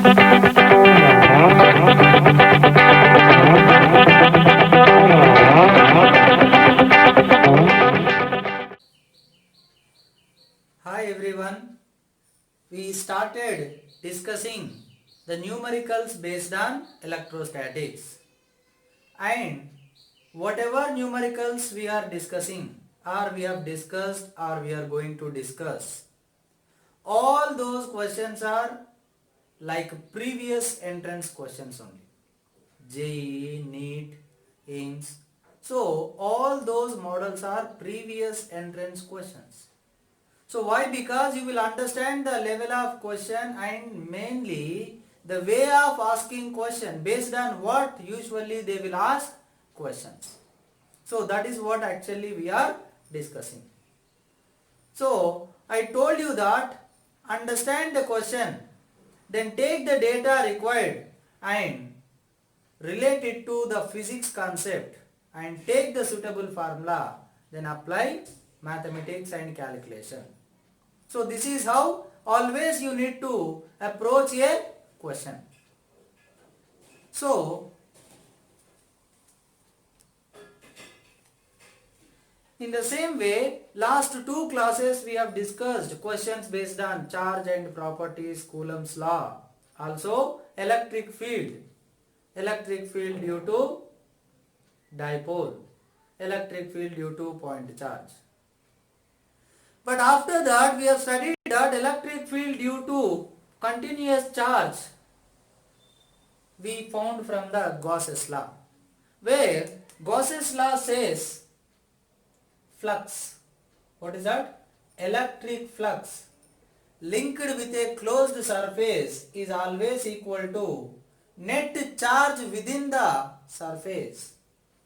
Hi everyone, we started discussing the numericals based on electrostatics, and whatever numericals we are discussing or we have discussed or we are going to discuss, all those questions are like previous entrance questions only. JEE, NEET, AIMS. So all those models are previous entrance questions. So why? Because you will understand the level of question and mainly the way of asking question based on what usually they will ask questions. So that is what actually we are discussing. So I told you that understand the question, then take the data required and relate it to the physics concept and take the suitable formula, then apply mathematics and calculation. So this is how always you need to approach a question. So in the same way, last two classes we have discussed questions based on charge and properties, Coulomb's law. Also electric field due to dipole, electric field due to point charge. But after that we have studied that electric field due to continuous charge we found from the Gauss's law, where Gauss's law says flux. What is that? Electric flux linked with a closed surface is always equal to net charge within the surface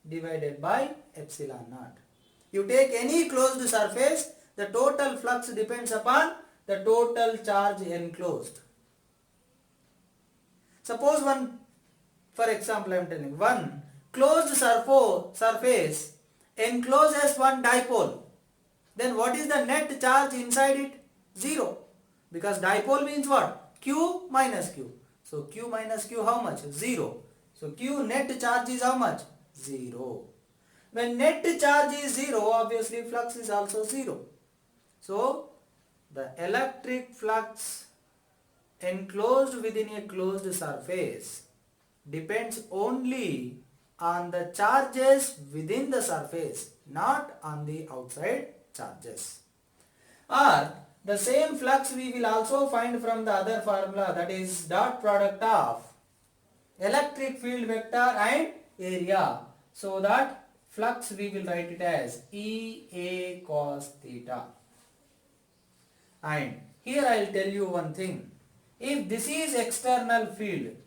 divided by epsilon naught. You take any closed surface, the total flux depends upon the total charge enclosed. Suppose one, for example I am telling, one closed surface encloses one dipole, then what is the net charge inside it? 0. Because dipole means what? Q minus Q. So Q minus Q how much? 0. So Q net charge is how much? 0. When net charge is 0, obviously flux is also 0. So the electric flux enclosed within a closed surface depends only on the charges within the surface, not on the outside charges. Or the same flux we will also find from the other formula, that is dot product of electric field vector and area. So that flux we will write it as EA cos theta. And here I will tell you one thing. If this is external field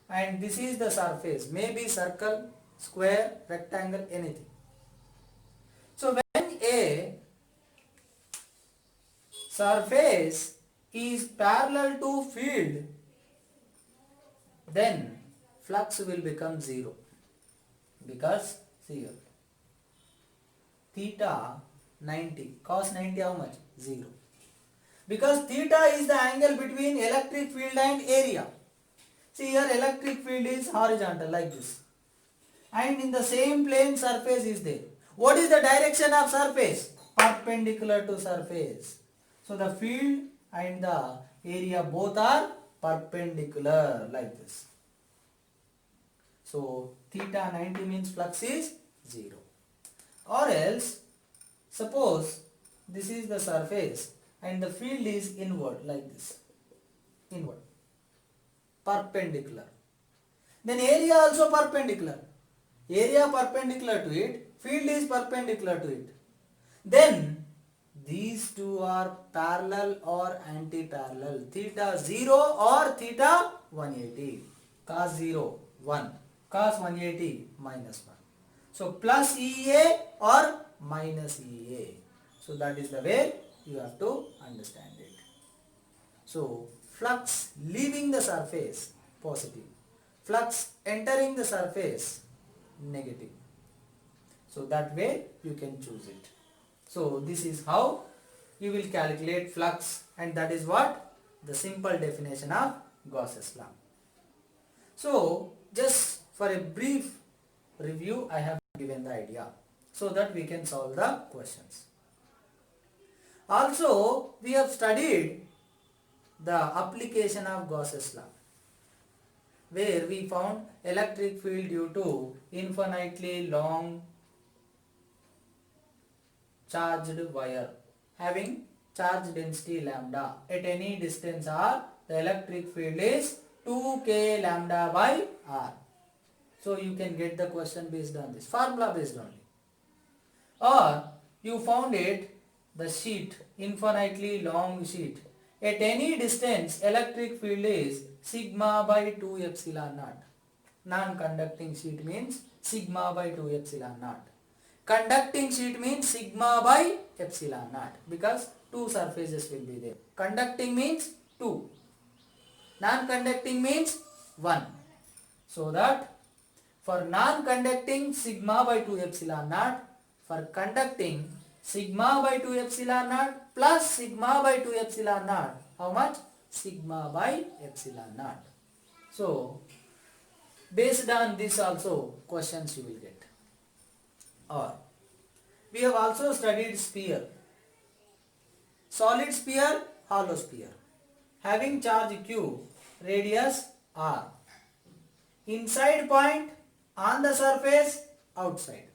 and this is the surface, maybe circle, square, rectangle, anything. So when a surface is parallel to field, then flux will become 0. Because see here, theta 90, cos 90 how much? 0. Because theta is the angle between electric field and area. See here, electric field is horizontal like this, and in the same plane surface is there. What is the direction of surface? Perpendicular to surface. So the field and the area both are perpendicular like this. So theta 90 means flux is 0. Or else, suppose this is the surface and the field is inward like this, inward, perpendicular. Then area also perpendicular. Area perpendicular to it, field is perpendicular to it. Then these two are parallel or anti-parallel. Theta 0 or theta 180. Cos 0, 1. Cos 180, minus 1. So plus EA or minus EA. So that is the way you have to understand it. So flux leaving the surface, positive. Flux entering the surface, negative. So that way you can choose it. So this is how you will calculate flux, and that is what the simple definition of Gauss's law. So just for a brief review, I have given the idea so that we can solve the questions. Also, we have studied the application of Gauss's law, where we found electric field due to infinitely long charged wire having charge density lambda at any distance r. The electric field is 2k lambda by r. So you can get the question based on this formula based only. Or you found it, the sheet, infinitely long sheet. At any distance, electric field is sigma by 2 epsilon naught. Non-conducting sheet means sigma by 2 epsilon naught. Conducting sheet means sigma by epsilon naught, because two surfaces will be there. Conducting means 2. Non-conducting means 1. So that for non-conducting, sigma by 2 epsilon naught. For conducting, sigma by 2 epsilon naught plus sigma by 2 epsilon naught. How much? Sigma by epsilon naught. So, based on this also, questions you will get. Or, we have also studied sphere. Solid sphere, hollow sphere. Having charge q, radius r. Inside point, on the surface, outside.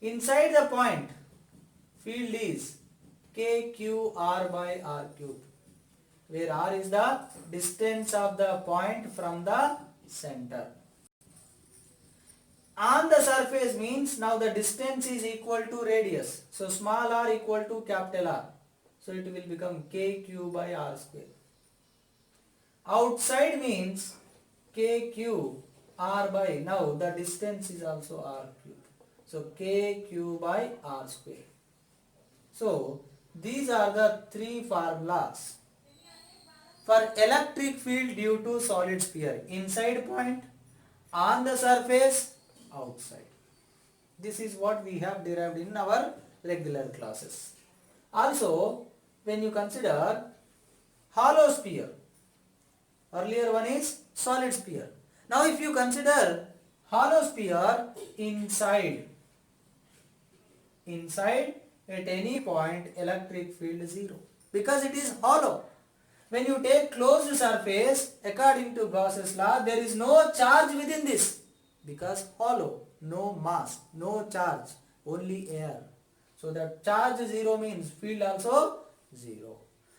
Inside the point, field is kqr by r cube, where r is the distance of the point from the center. On the surface means now the distance is equal to radius. So small r equal to capital R. So it will become kq by r square. Outside means kq r by, now the distance is also r cube. So kq by r square. So these are the three formulas for electric field due to solid sphere. Inside point, on the surface, outside. This is what we have derived in our regular classes. Also, when you consider hollow sphere, earlier one is solid sphere. Now if you consider hollow sphere, inside at any point electric field is 0, because it is hollow. When you take closed surface, according to Gauss's law, there is no charge within this, because hollow, no mass, no charge, only air. So that charge 0 means field also 0.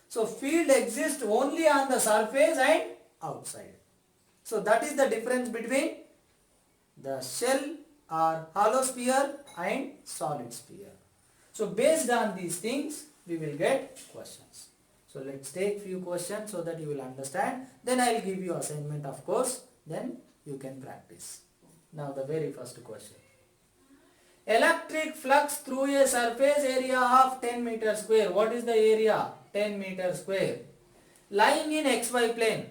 So field exists only on the surface and outside. So that is the difference between the shell or hollow sphere and solid sphere. So based on these things, we will get questions. So let's take few questions so that you will understand. Then I will give you assignment, of course. Then you can practice. Now the very first question. Electric flux through a surface area of 10 meter square. What is the area? 10 meter square. Lying in xy plane.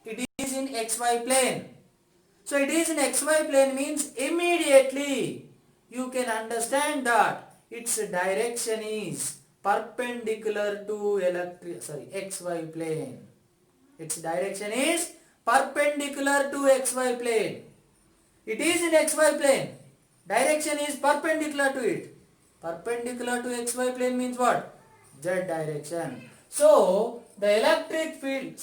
It is in xy plane. So it is in xy plane means immediately you can understand that its direction is perpendicular to xy plane. Its direction is perpendicular to xy plane. It is in xy plane. Direction is perpendicular to it. Perpendicular to xy plane means what? Z direction. So the electric field,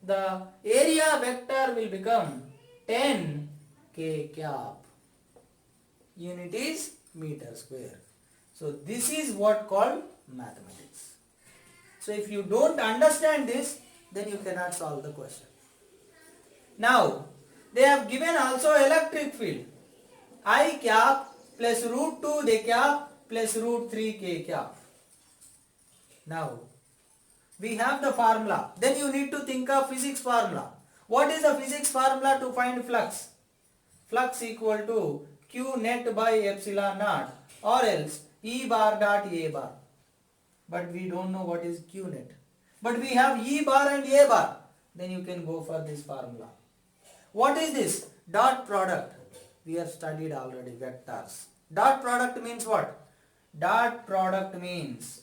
the area vector will become 10 k cap. Unit is meter square. So this is what called mathematics. So if you don't understand this, then you cannot solve the question. Now they have given also electric field. I cap plus root 2 j cap plus root 3 k cap. Now we have the formula. Then you need to think of physics formula. What is the physics formula to find flux? Flux equal to q net by epsilon naught, or else E bar dot A bar. But we don't know what is q net. But we have E bar and A bar. Then you can go for this formula. What is this? Dot product. We have studied already vectors. Dot product means what? Dot product means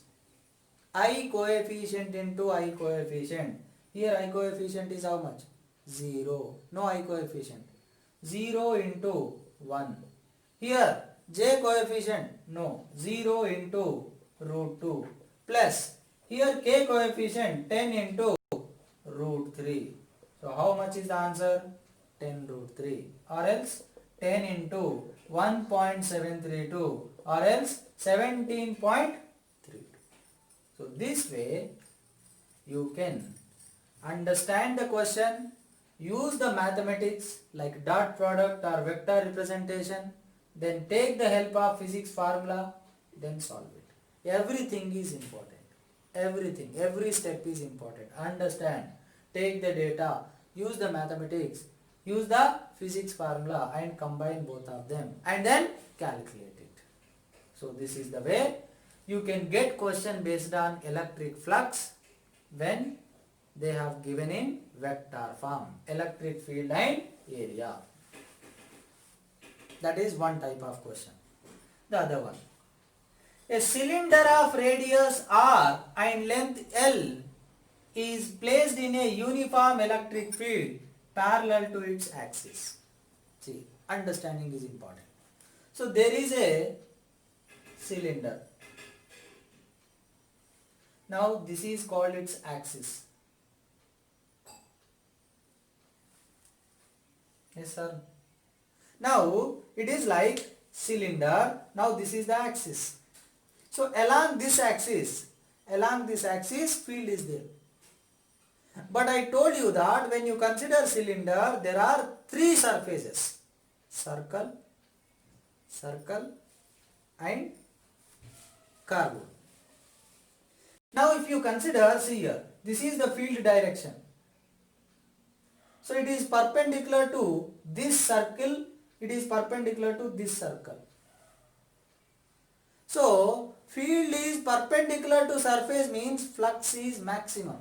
I coefficient into I coefficient Here I coefficient is how much? 0. No I coefficient. 0 into 1. Here j coefficient, no, 0 into root 2 plus here k coefficient 10 into root 3. So how much is the answer? 10 root 3 or else 10 into 1.732 or else 17.32. So this way you can understand the question, use the mathematics like dot product or vector representation, then take the help of physics formula, then solve it. Everything is important. Everything, every step is important. Understand, take the data, use the mathematics, use the physics formula and combine both of them and then calculate it. So this is the way you can get question based on electric flux when they have given in vector form, electric field and area. That is one type of question. The other one, a cylinder of radius r and length L is placed in a uniform electric field parallel to its axis. See, understanding is important. So there is a cylinder. Now this is called its axis. Yes sir. Now it is like cylinder. Now this is the axis. So along this axis field is there. But I told you that when you consider cylinder, there are three surfaces: circle, circle and curve. Now if you consider, see here, this is the field direction. So it is perpendicular to this circle, it is perpendicular to this circle. So field is perpendicular to surface means flux is maximum.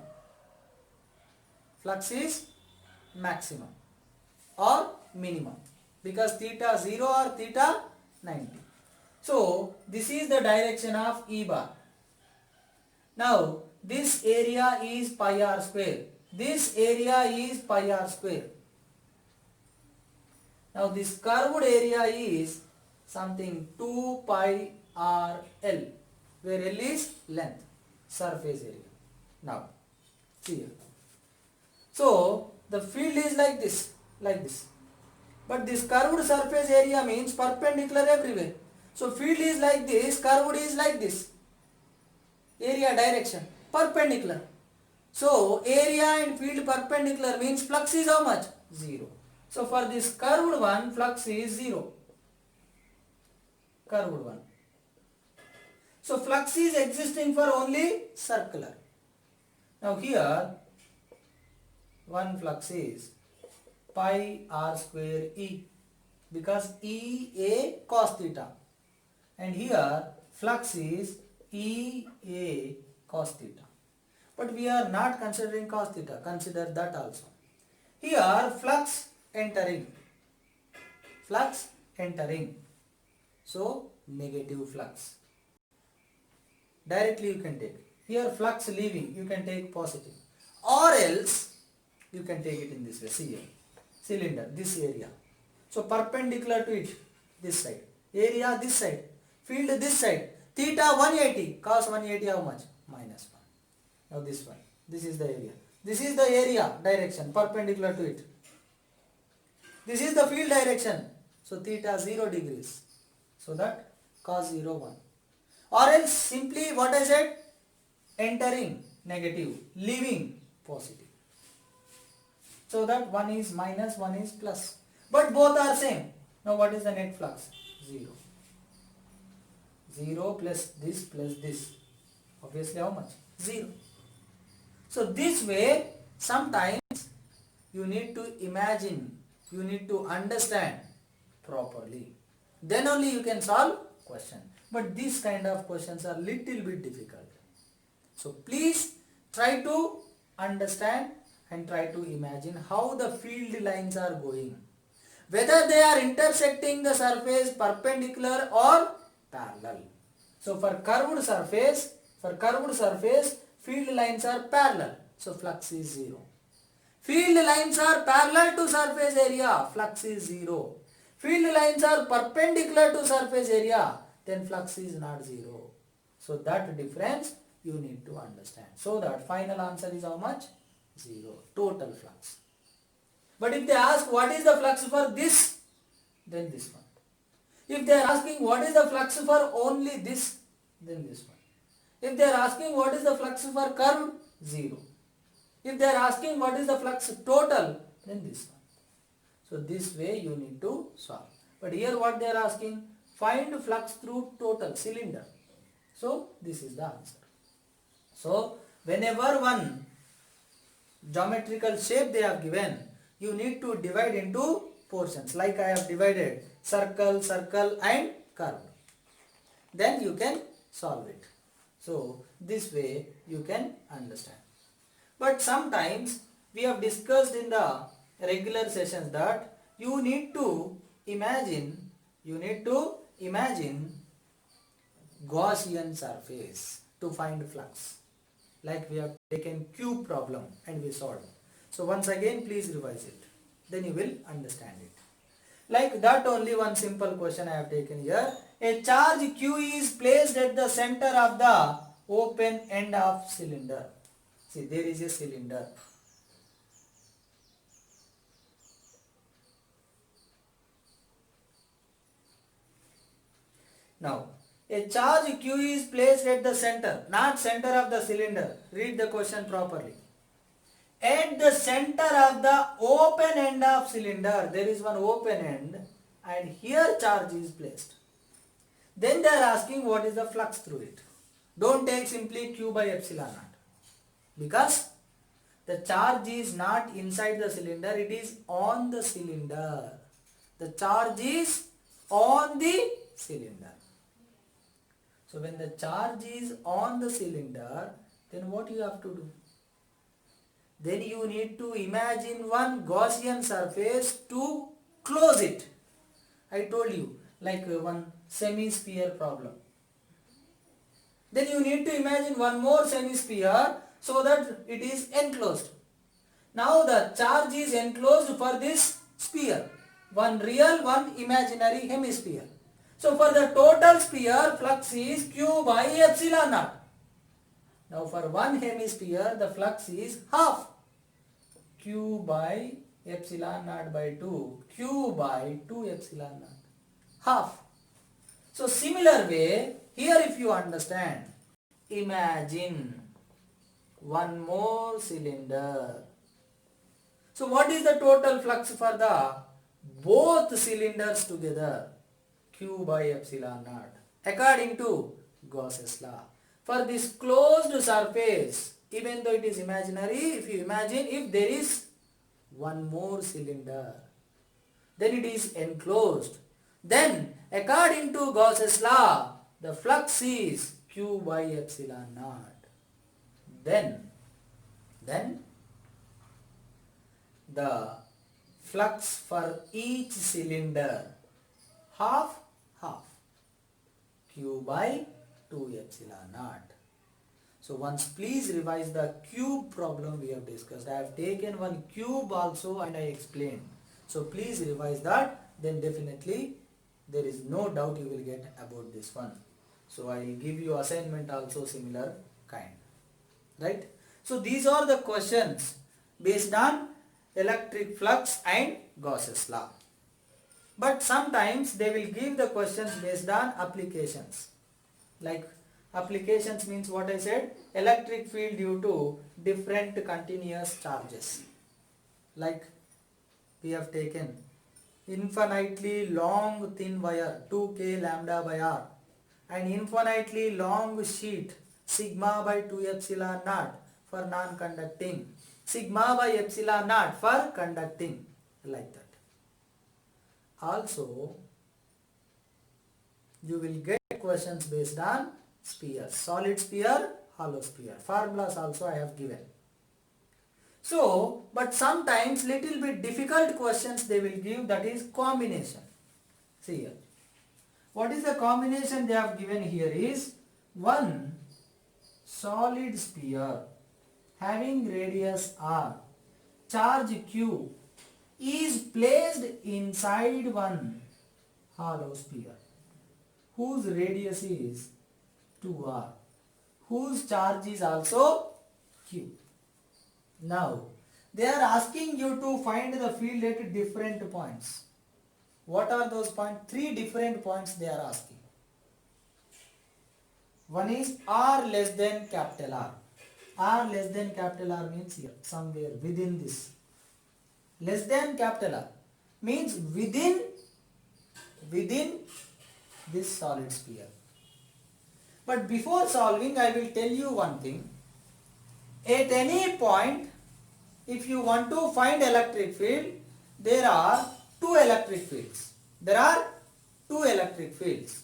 Flux is maximum or minimum because theta 0 or theta 90. So this is the direction of E bar. Now this area is pi r square. This area is pi r square. Now this curved area is something 2 pi r L, where L is length, surface area. Now see here. So the field is like this, like this. But this curved surface area means perpendicular everywhere. So field is like this, curved is like this. Area direction, perpendicular. So area and field perpendicular means flux is how much? 0. So for this curved one, flux is 0. Curved one. So flux is existing for only circular. Now here, one flux is pi r square E, because E A cos theta, and here flux is E A cos theta. But we are not considering cos theta, consider that also. Here flux entering, so negative flux. Directly you can take. Here flux leaving, you can take positive. Or else you can take it in this way. See here, cylinder, this area. So perpendicular to it, this side. Area this side. Field this side. Theta 180. Cos 180 how much? Minus 1. Now this one. This is the area. This is the area direction perpendicular to it. This is the field direction. So theta 0 degrees. So that cos 0 1. Or else simply what I said? Entering negative, leaving positive. So that one is minus, one is plus. But both are same. Now what is the net flux? 0. 0 plus this. Obviously how much? 0. So this way, sometimes you need to imagine, you need to understand properly. Then only you can solve question. But these kind of questions are little bit difficult. So please try to understand and try to imagine how the field lines are going. Whether they are intersecting the surface perpendicular or parallel. So for curved surface, field lines are parallel. so flux is 0. Field lines are parallel to surface area, flux is 0. Field lines are perpendicular to surface area, then flux is not 0. So that difference you need to understand. So that final answer is how much? 0. Total flux. But if they ask what is the flux for this, then this one. If they are asking what is the flux for only this, then this one. If they are asking what is the flux for curve, 0. If they are asking what is the flux total, then this one. So this way you need to solve. But here what they are asking, find flux through total cylinder. So this is the answer. So whenever one geometrical shape they have given, you need to divide into portions. Like I have divided circle, circle and curve. Then you can solve it. So this way you can understand. But sometimes we have discussed in the regular sessions that you need to imagine Gaussian surface to find flux. Like we have taken cube problem and we solved. So once again please revise it. Then you will understand it. Like that only one simple question I have taken here. A charge Q is placed at the center of the open end of cylinder. See, there is a cylinder. Now, a charge Q is placed at the center, not center of the cylinder. Read the question properly. At the center of the open end of cylinder, there is one open end and here charge is placed. Then they are asking what is the flux through it. Don't take simply Q by epsilon naught. Because the charge is not inside the cylinder, it is on the cylinder. The charge is on the cylinder. So when the charge is on the cylinder, then what you have to do? Then you need to imagine one Gaussian surface to close it. I told you, like one semi-sphere problem. Then you need to imagine one more semi-sphere so that it is enclosed. Now the charge is enclosed for this sphere. One real, one imaginary hemisphere. So for the total sphere, flux is Q by epsilon naught. Now for one hemisphere, the flux is half. Q by epsilon naught by 2. Q by 2 epsilon naught. Half. So similar way, here if you understand, imagine one more cylinder. So what is the total flux for the both cylinders together? Q by epsilon naught according to Gauss's law. For this closed surface, even though it is imaginary, if you imagine if there is one more cylinder, then it is enclosed. Then according to Gauss's law, the flux is Q by epsilon naught. Then the flux for each cylinder half Q by 2 epsilon naught. So once please revise the cube problem we have discussed. I have taken one cube also and I explained. So please revise that, then definitely there is no doubt you will get about this one. So I will give you assignment also similar kind. Right? So these are the questions based on electric flux and Gauss's law. But sometimes they will give the questions based on applications. Like applications means what I said, electric field due to different continuous charges. Like we have taken infinitely long thin wire 2K lambda by R and infinitely long sheet sigma by 2 epsilon naught for non-conducting, sigma by epsilon naught for conducting, like that. Also, you will get questions based on spheres, solid sphere, hollow sphere. Formulas also I have given. So, but sometimes little bit difficult questions they will give, that is combination. See here. What is the combination they have given here is one solid sphere having radius r, charge q is placed inside one hollow sphere whose radius is 2r, whose charge is also q. Now, they are asking you to find the field at different points. What are those points? 3 different points they are asking. One is r less than capital R. R less than capital R means here, somewhere within this. Less than capital R means within this solid sphere. But before solving, I will tell you one thing. At any point, if you want to find electric field, there are two electric fields. There are two electric fields.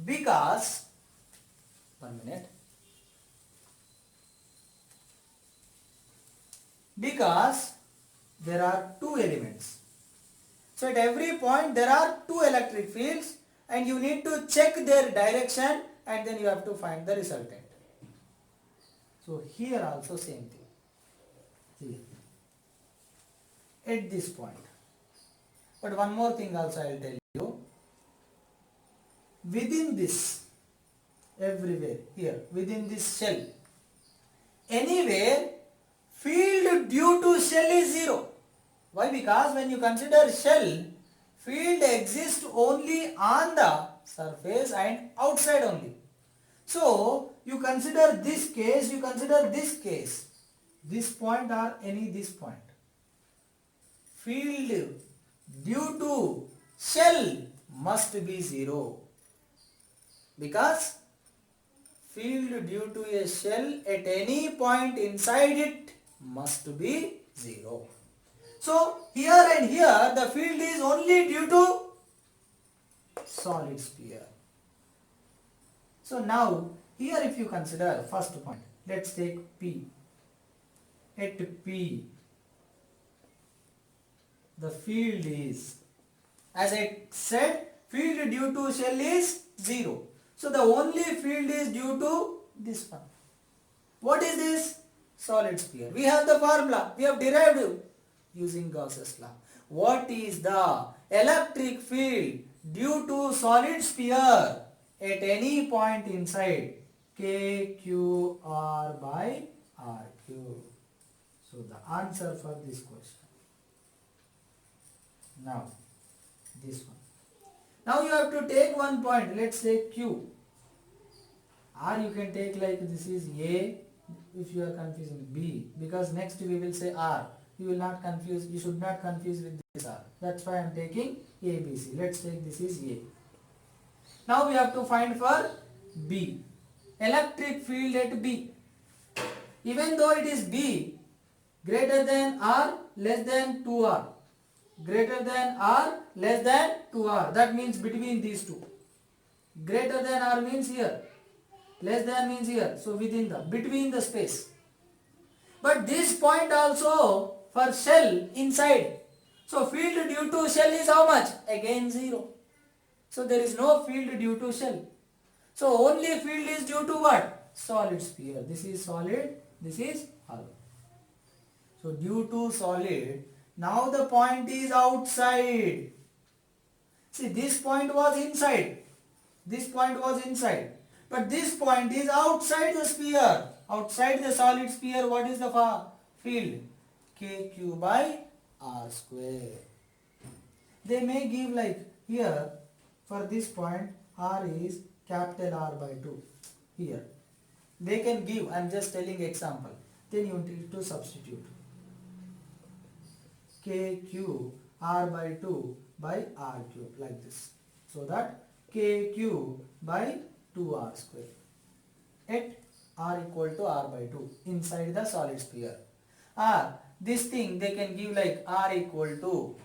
Because, 1 minute. Because there are two elements. So at every point there are two electric fields and you need to check their direction and then you have to find the resultant. So here also same thing. See, at this point. But one more thing also I will tell you. Within this, everywhere, here, within this shell, anywhere, field due to shell is 0. Why? Because when you consider shell, field exists only on the surface and outside only. So, you consider this case, you consider this case, this point or any this point. Field due to shell must be 0. Because field due to a shell at any point inside it must be 0. So, here and here the field is only due to solid sphere. So, now here if you consider first point, let's take P. At P, the field is, as I said, field due to shell is 0. So, the only field is due to this one. What is this? Solid sphere. We have the formula. We have derived it using Gauss's law. What is the electric field due to solid sphere at any point inside? KQR by RQ. So, the answer for this question. Now, this one. Now, you have to take one point. Let's take Q. Or you can take like this is A, if you are confusing B, because next we will say R. You will not confuse, you should not confuse with this R. That's why I am taking A, B, C. Let's take this is A. Now we have to find for B. Electric field at B. Even though it is B, greater than R, less than 2R. Greater than R, less than 2R. That means between these two. Greater than R means here. Less than means here. So within the, between the space. But this point also for shell inside. So field due to shell is how much? Again 0. So there is no field due to shell. So only field is due to what? Solid sphere. This is solid, this is hollow. So due to solid, now the point is outside. See, this point was inside. This point was inside. But this point is outside the sphere. Outside the solid sphere, what is the field? KQ by R square. They may give like here, for this point, R is capital R by 2. Here. They can give, I am just telling example. Then you need to substitute. KQ R by 2 by R cube, like this. So that KQ by 2R square at R equal to R by 2 inside the solid sphere. Or this thing they can give like R equal to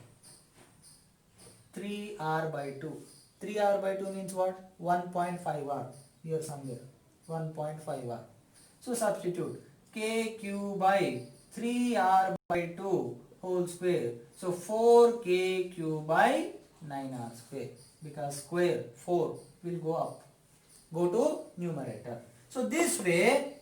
3R by 2. 3R by 2 means what? 1.5R. Here somewhere. 1.5R. So substitute KQ by 3R by 2 whole square. So 4KQ by 9R square. Because square 4 will go up. Go to numerator. So this way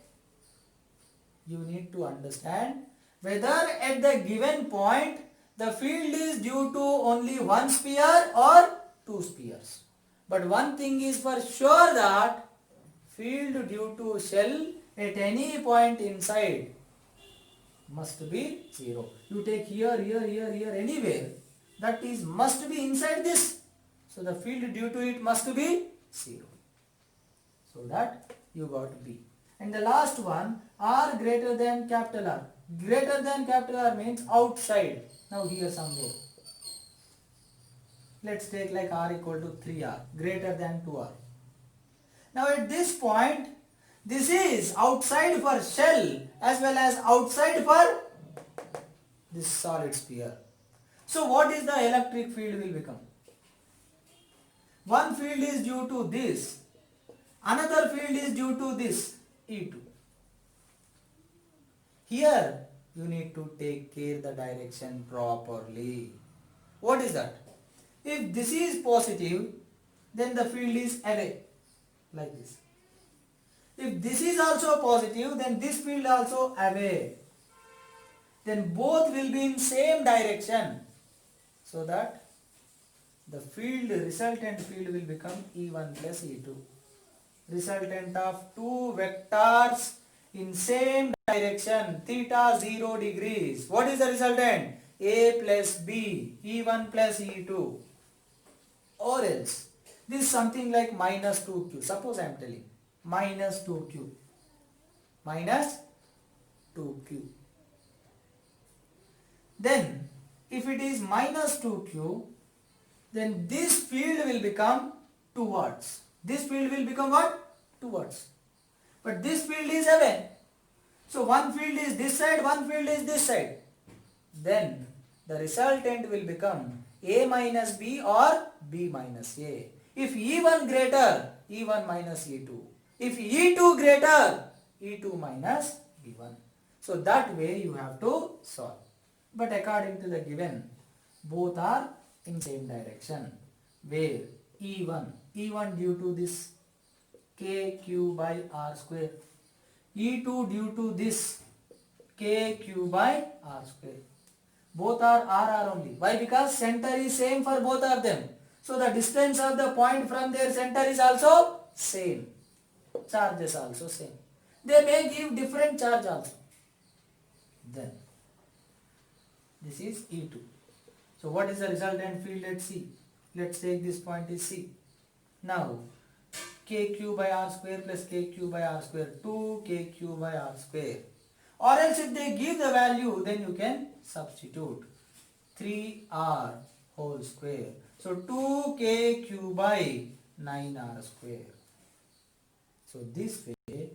you need to understand whether at the given point the field is due to only one sphere or two spheres. But one thing is for sure, that field due to shell at any point inside must be 0. You take here, anywhere, that is must be inside this. So the field due to it must be 0. So that you got B. And the last one, R greater than capital R. Greater than capital R means outside. Now here some row. Let's take like R equal to 3R, greater than 2R. Now at this point, this is outside for shell as well as outside for this solid sphere. So what is the electric field will become? One field is due to this, another field is due to this, E2. Here you need to take care the direction properly. What is that? If this is positive, then the field is away, like this. If this is also positive, then this field also away. Then both will be in same direction. So that the field, resultant field will become E1 plus E2. Resultant of two vectors in same direction, theta 0 degrees. What is the resultant? A plus B, E1 plus E2. Or else, this is something like minus 2q. Suppose I am telling minus 2q. Minus 2q. Then, if it is minus 2q, then this field will become towards. This field will become what? Towards. But this field is away. So one field is this side, one field is this side. Then the resultant will become A minus B or B minus A. If E1 greater, E1 minus E2. If E2 greater, E2 minus E1. So that way you have to solve. But according to the given, both are in same direction. Where E1 due to this KQ by R square. E2 due to this KQ by R square. Both are R only. Why? Because center is same for both of them. So the distance of the point from their center is also same. Charges also same. They may give different charge also. Then this is E2. So what is the resultant field? Let's see. Let's take this point is C. Now KQ by R square plus KQ by R square, 2 KQ by R square. Or else if they give the value, then you can substitute 3R whole square. So 2KQ by 9R square. So this way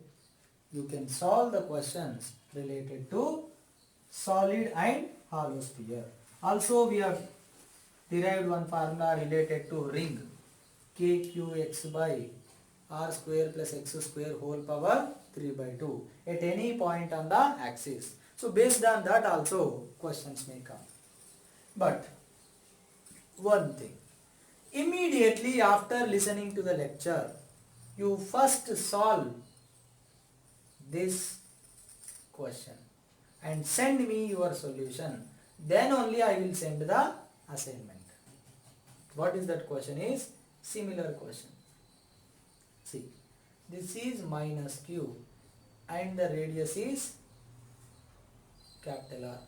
you can solve the questions related to solid and hollow sphere. Also we have derived one formula related to ring. KQX by R square plus X square whole power 3 by 2 at any point on the axis. So based on that also questions may come. But one thing, immediately after listening to the lecture, you first solve this question and send me your solution. Then only I will send the assignment. What is that question is? Similar question. See, this is minus q and the radius is capital R.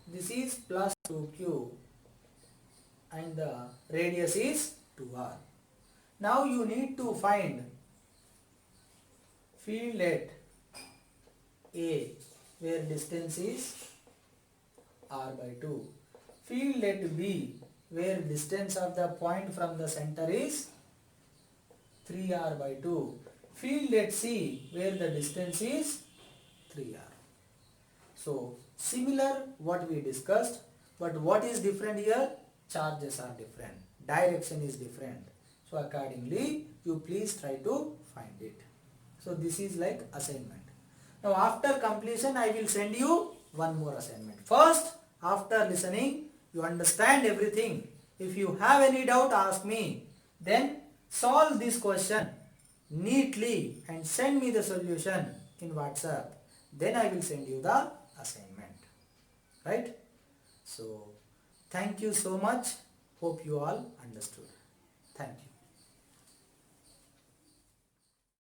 This is plus 2q and the radius is 2r. Now you need to find field at A where distance is r by 2. Field at B where distance of the point from the center is 3r by 2. Field at C where the distance is 3r. So similar what we discussed, but what is different here? Charges are different, direction is different. So accordingly you please try to find it. So this is like assignment. Now after completion I will send you one more assignment. First, after listening you understand everything. If you have any doubt, ask me. Then solve this question neatly and send me the solution in WhatsApp. then I will send you the assignment, right? So thank you so much. Hope you all understood. Thank you.